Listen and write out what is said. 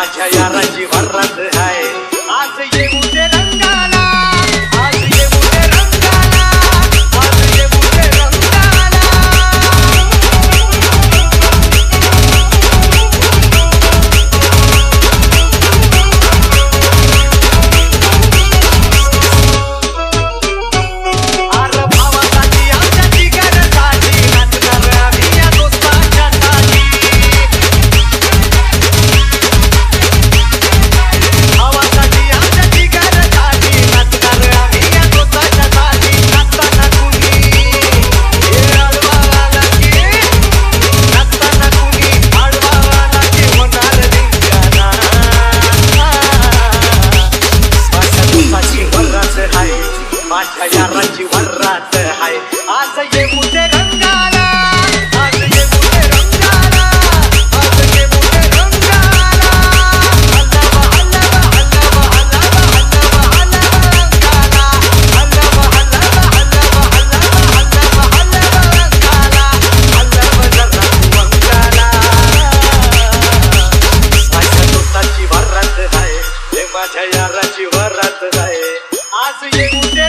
माझ्या याराची वरात आहे आज येऊ दे रंगाला आज येऊ दे रंगाला आज येऊ दे रंगाला आर भावासाठी आमच्या जिगरसाठी नाचणार आम्ही या दोस्तांच्यासाठी माझ्या याराची वरात आहे आज येऊ दे रंगाला आज येऊ दे रंगाला आज येऊ दे रंगाला हलवा हलवा हलवा हलवा हलवा हलवा रंगाला हलवा हलवा हलवा हलवा हलवा हलवा रंगाला हलवा जरा रंगाला माझ्या दोस्ताची वरात आहे माझ्या याराची वरात आहे आज येऊ दे